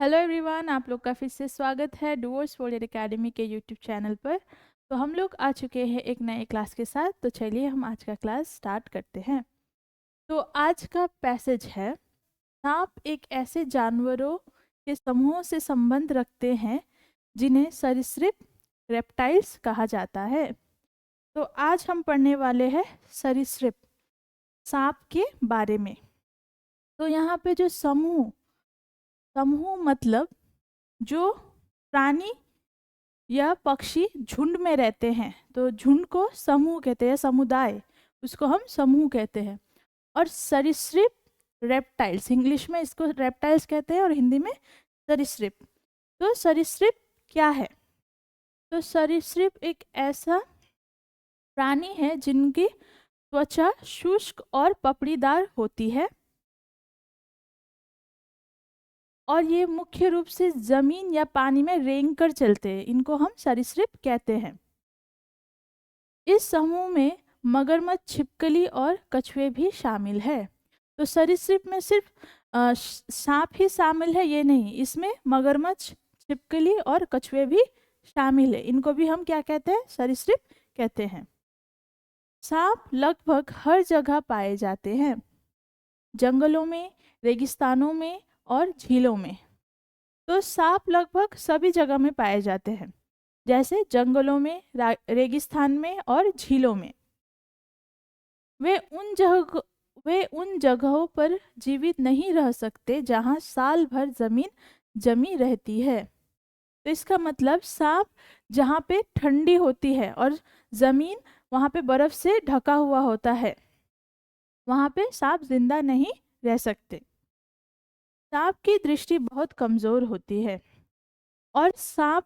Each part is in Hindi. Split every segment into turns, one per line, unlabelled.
हेलो एवरीवन, आप लोग का फिर से स्वागत है डूअर्स वर्ल्ड एकेडमी के यूट्यूब चैनल पर। तो हम लोग आ चुके हैं एक नए क्लास के साथ। तो चलिए हम आज का क्लास स्टार्ट करते हैं। तो आज का पैसेज है, सांप एक ऐसे जानवरों के समूह से संबंध रखते हैं जिन्हें सरीसृप रेप्टाइल्स कहा जाता है। तो आज हम पढ़ने वाले हैं सरीसृप, सांप के बारे में। तो यहाँ पे जो समूह समूह मतलब जो प्राणी यह पक्षी झुंड में रहते हैं, तो झुंड को समूह कहते हैं, समुदाय, उसको हम समूह कहते हैं। और सरीसृप रेप्टाइल्स, इंग्लिश में इसको रेप्टाइल्स कहते हैं और हिंदी में सरीसृप। तो सरीसृप क्या है? तो सरीसृप एक ऐसा प्राणी है जिनकी त्वचा शुष्क और पपड़ीदार होती है और ये मुख्य रूप से जमीन या पानी में रेंग कर चलते हैं। इनको हम सरीसृप कहते हैं। इस समूह में मगरमच्छ, छिपकली और कछुए भी शामिल है। तो सरीसृप में सिर्फ सांप ही शामिल है ये नहीं, इसमें मगरमच्छ, छिपकली और कछुए भी शामिल है। इनको भी हम क्या कहते हैं? सरीसृप कहते हैं। सांप लगभग हर जगह पाए जाते हैं, जंगलों में, रेगिस्तानों में और झीलों में। तो सांप लगभग सभी जगह में पाए जाते हैं, जैसे जंगलों में, रेगिस्तान में और झीलों में। वे उन जगह वे उन जगहों पर जीवित नहीं रह सकते जहां साल भर जमीन जमी रहती है। तो इसका मतलब सांप जहाँ पे ठंडी होती है और जमीन वहाँ पे बर्फ से ढका हुआ होता है, वहाँ पे सांप जिंदा नहीं रह सकते। सांप की दृष्टि बहुत कमजोर होती है और सांप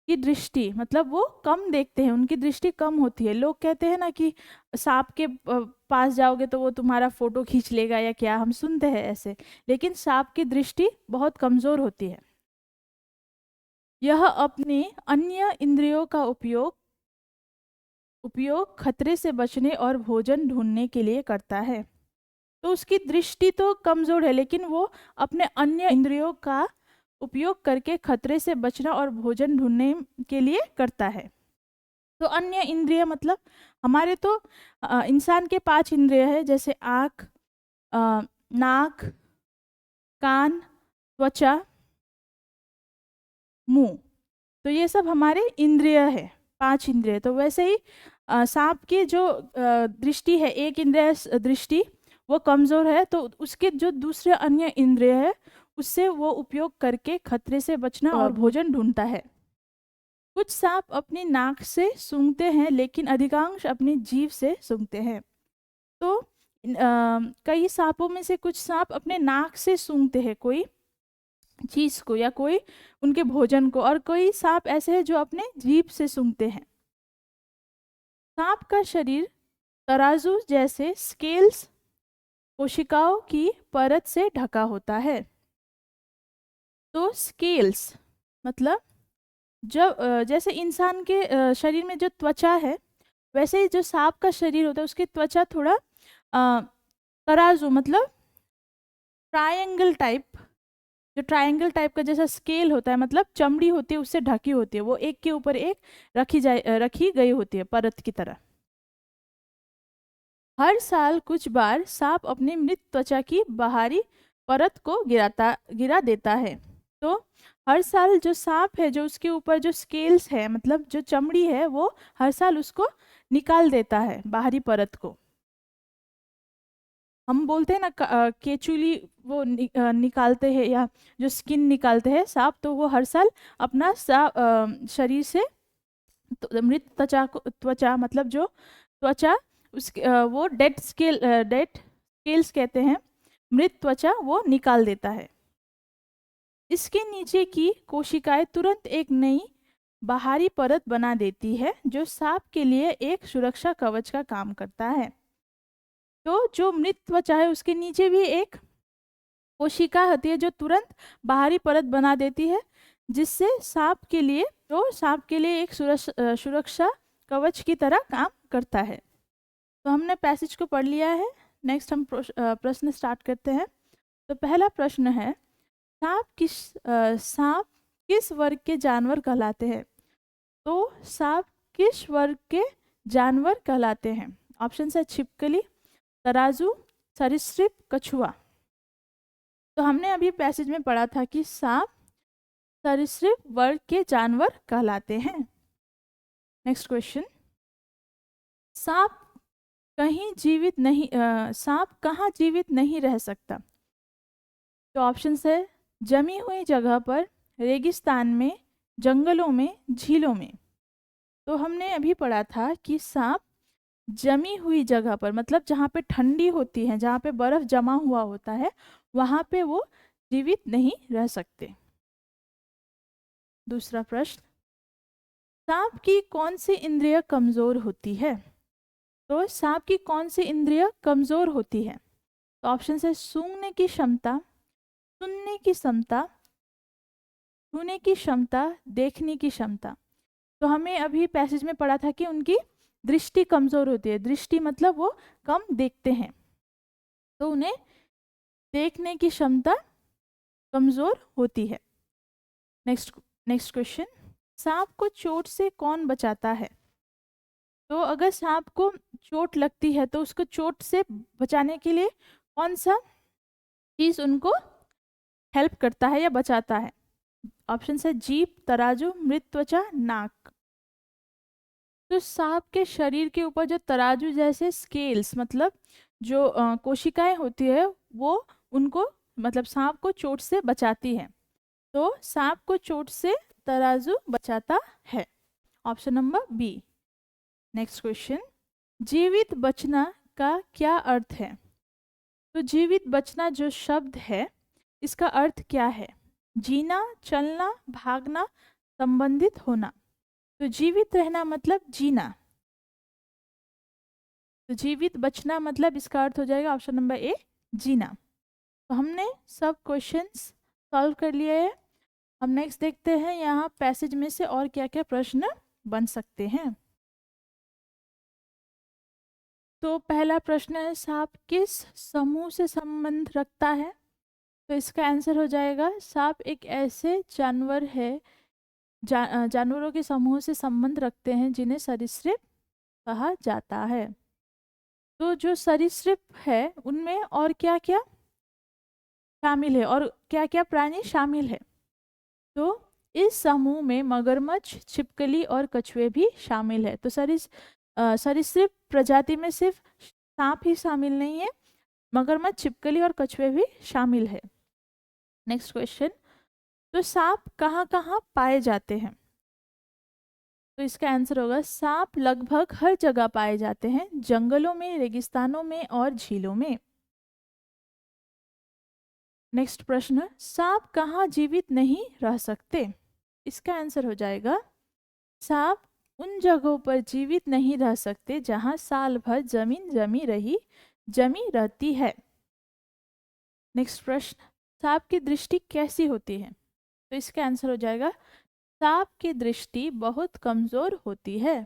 की दृष्टि मतलब वो कम देखते हैं, उनकी दृष्टि कम होती है। लोग कहते हैं ना कि सांप के पास जाओगे तो वो तुम्हारा फोटो खींच लेगा या क्या, हम सुनते हैं ऐसे। लेकिन सांप की दृष्टि बहुत कमजोर होती है। यह अपने अन्य इंद्रियों का उपयोग खतरे से बचने और भोजन ढूंढने के लिए करता है। तो उसकी दृष्टि तो कमजोर है, लेकिन वो अपने अन्य इंद्रियों का उपयोग करके खतरे से बचना और भोजन ढूंढने के लिए करता है। तो अन्य इंद्रिय मतलब हमारे तो इंसान के 5 इंद्रिय है, जैसे आँख, नाक, कान, त्वचा, मुंह। तो ये सब हमारे इंद्रिय है, 5 इंद्रिय। तो वैसे ही सांप की जो दृष्टि है, एक इंद्रिय दृष्टि, वो कमजोर है। तो उसके जो दूसरे अन्य इंद्रिय है उससे वो उपयोग करके खतरे से बचना और भोजन ढूंढता है। कुछ सांप अपनी नाक से सूंघते हैं, लेकिन अधिकांश अपनी जीभ से सूंघते हैं। तो कई सांपों में से कुछ सांप अपने नाक से सूंघते हैं कोई चीज को या कोई उनके भोजन को, और कोई सांप ऐसे हैं जो अपने जीभ से सूंघते हैं। सांप का शरीर तराजू जैसे स्केल्स, कोशिकाओं की परत से ढका होता है। तो स्केल्स मतलब जब जैसे इंसान के शरीर में जो त्वचा है, वैसे ही जो सांप का शरीर होता है उसकी त्वचा थोड़ा अ, तराजू मतलब ट्रायंगल टाइप, जो ट्रायंगल टाइप का जैसा स्केल होता है, मतलब चमड़ी होती है उससे ढकी होती है, वो एक के ऊपर एक रखी गई होती है परत की तरह। हर साल कुछ बार सांप अपनी मृत त्वचा की बाहरी परत को गिरा देता है। तो हर साल जो सांप है, जो उसके ऊपर जो स्केल्स है मतलब जो चमड़ी है, वो हर साल उसको निकाल देता है, बाहरी परत को। हम बोलते हैं ना केचुली, वो निकालते हैं, या जो स्किन निकालते हैं सांप, तो वो हर साल अपना शरीर से तो मृत त्वचा मतलब जो त्वचा उसके वो डेड स्केल्स कहते हैं, मृत त्वचा वो निकाल देता है। इसके नीचे की कोशिकाएं तुरंत एक नई बाहरी परत बना देती है, जो सांप के लिए एक सुरक्षा कवच का काम करता है। तो जो मृत त्वचा है उसके नीचे भी एक कोशिका होती है जो तुरंत बाहरी परत बना देती है, जिससे सांप के लिए एक सुरक्षा कवच की तरह काम करता है। तो हमने पैसेज को पढ़ लिया है। नेक्स्ट हम प्रश्न स्टार्ट करते हैं। तो पहला प्रश्न है, सांप किस वर्ग के जानवर कहलाते हैं? तो सांप किस वर्ग के जानवर कहलाते हैं? ऑप्शन है छिपकली, तराजू, सरीसृप, कछुआ। तो हमने अभी पैसेज में पढ़ा था कि सांप सरीसृप वर्ग के जानवर कहलाते हैं। नेक्स्ट क्वेश्चन, सांप सांप कहाँ जीवित नहीं रह सकता? तो ऑप्शन है जमी हुई जगह पर, रेगिस्तान में, जंगलों में, झीलों में। तो हमने अभी पढ़ा था कि सांप जमी हुई जगह पर, मतलब जहाँ पे ठंडी होती है, जहाँ पे बर्फ जमा हुआ होता है, वहाँ पे वो जीवित नहीं रह सकते। दूसरा प्रश्न, सांप की कौन सी इंद्रिय कमजोर होती है? तो सांप की कौन सी इंद्रिय कमजोर होती है? तो ऑप्शन है सूंघने की क्षमता, सुनने की क्षमता, छूने की क्षमता, देखने की क्षमता। तो हमें अभी पैसेज में पढ़ा था कि उनकी दृष्टि कमजोर होती है। दृष्टि मतलब वो कम देखते हैं, तो उन्हें देखने की क्षमता कमजोर होती है। नेक्स्ट क्वेश्चन, सांप को चोट से कौन बचाता है? तो अगर सांप को चोट लगती है तो उसको चोट से बचाने के लिए कौन सा चीज उनको हेल्प करता है या बचाता है? ऑप्शन है जीभ, तराजू, मृत त्वचा, नाक। तो सांप के शरीर के ऊपर जो तराजू जैसे स्केल्स, मतलब जो कोशिकाएं होती है, वो उनको, मतलब सांप को चोट से बचाती है। तो सांप को चोट से तराजू बचाता है। Option number B. Next question, जीवित बचना का क्या अर्थ है? तो जीवित बचना जो शब्द है, इसका अर्थ क्या है? जीना, चलना, भागना, संबंधित होना। तो जीवित रहना मतलब जीना, तो जीवित बचना मतलब इसका अर्थ हो जाएगा ऑप्शन नंबर ए, जीना। तो हमने सब क्वेश्चंस सॉल्व कर लिए हैं। हम नेक्स्ट देखते हैं यहाँ पैसेज में से और क्या क्या प्रश्न बन सकते हैं। तो पहला प्रश्न है, सांप किस समूह से संबंध रखता है? तो इसका आंसर हो जाएगा सांप एक ऐसे जानवर है, जानवरों के समूह से संबंध रखते हैं जिन्हें सरीसृप कहा जाता है। तो जो सरीसृप है उनमें और क्या क्या शामिल है, और क्या क्या प्राणी शामिल है? तो इस समूह में मगरमच्छ, छिपकली और कछुए भी शामिल है। तो सरीसृप प्रजाति में सिर्फ सांप ही शामिल नहीं है, मगरमच्छ, छिपकली और कछुए भी शामिल है। नेक्स्ट क्वेश्चन, तो सांप कहाँ कहाँ पाए जाते हैं? तो इसका आंसर होगा सांप लगभग हर जगह पाए जाते हैं, जंगलों में, रेगिस्तानों में और झीलों में। नेक्स्ट प्रश्न, सांप कहाँ जीवित नहीं रह सकते? इसका आंसर हो जाएगा सांप उन जगहों पर जीवित नहीं रह सकते जहां साल भर जमीन जमी रहती है। नेक्स्ट प्रश्न, सांप की दृष्टि कैसी होती है? तो इसका आंसर हो जाएगा सांप की दृष्टि बहुत कमजोर होती है।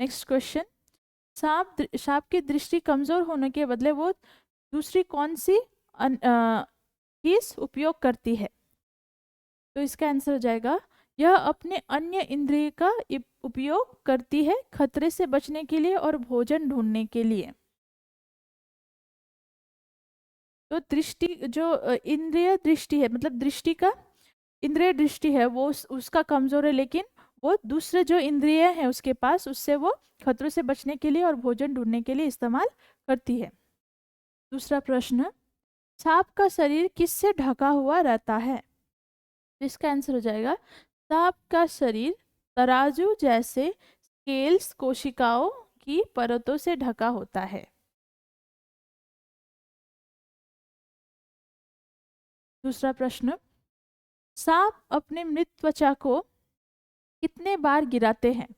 नेक्स्ट क्वेश्चन, सांप की दृष्टि कमजोर होने के बदले वो दूसरी कौन सी चीज उपयोग करती है? तो इसका आंसर हो जाएगा यह अपने अन्य इंद्रिय का उपयोग करती है खतरे से बचने के लिए और भोजन ढूंढने के लिए। तो दृष्टि जो इंद्रिय दृष्टि है, मतलब दृष्टि का इंद्रिय दृष्टि है वो उसका कमजोर है, लेकिन वो दूसरे जो इंद्रिय है उसके पास, उससे वो खतरों से बचने के लिए और भोजन ढूंढने के लिए इस्तेमाल करती है। दूसरा प्रश्न, सांप का शरीर किससे ढका हुआ रहता है? तो इसका आंसर हो जाएगा सांप का शरीर तराजू जैसे स्केल्स, कोशिकाओं की परतों से ढका होता है। दूसरा प्रश्न, सांप अपने मृत त्वचा को कितने बार गिराते हैं?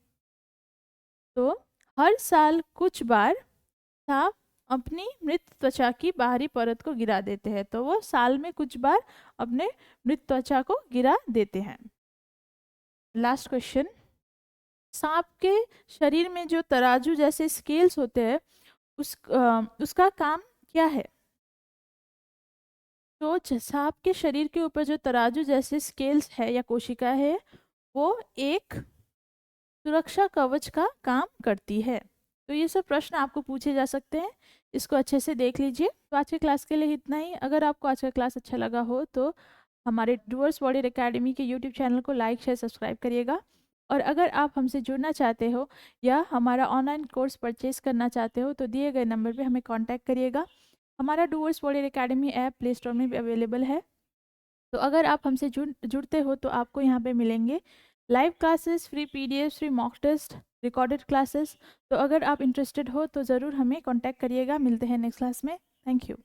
तो हर साल कुछ बार सांप अपनी मृत त्वचा की बाहरी परत को गिरा देते हैं। तो वो साल में कुछ बार अपने मृत त्वचा को गिरा देते हैं। लास्ट क्वेश्चन, सांप के शरीर में जो तराजू जैसे स्केल्स होते हैं उसका काम क्या है? तो सांप के शरीर के ऊपर जो तराजू जैसे स्केल्स है या कोशिका है, वो एक सुरक्षा कवच का काम करती है। तो ये सब प्रश्न आपको पूछे जा सकते हैं, इसको अच्छे से देख लीजिए। तो आज के क्लास के लिए इतना ही। अगर आपको आज का क्लास अच्छा लगा हो तो हमारे डूअर्स वॉरियर एकेडमी के यूट्यूब चैनल को लाइक शेयर सब्सक्राइब करिएगा। और अगर आप हमसे जुड़ना चाहते हो या हमारा ऑनलाइन कोर्स परचेज करना चाहते हो तो दिए गए नंबर पे हमें कांटेक्ट करिएगा। हमारा doers warrior academy app play store में भी अवेलेबल है। तो अगर आप हमसे जुड़ते हो तो आपको यहाँ पे मिलेंगे live classes, free PDF, free mock test, recorded classes. तो अगर आप इंटरेस्टेड हो तो ज़रूर हमें कांटेक्ट करिएगा। मिलते हैं नेक्स्ट क्लास में। Thank you.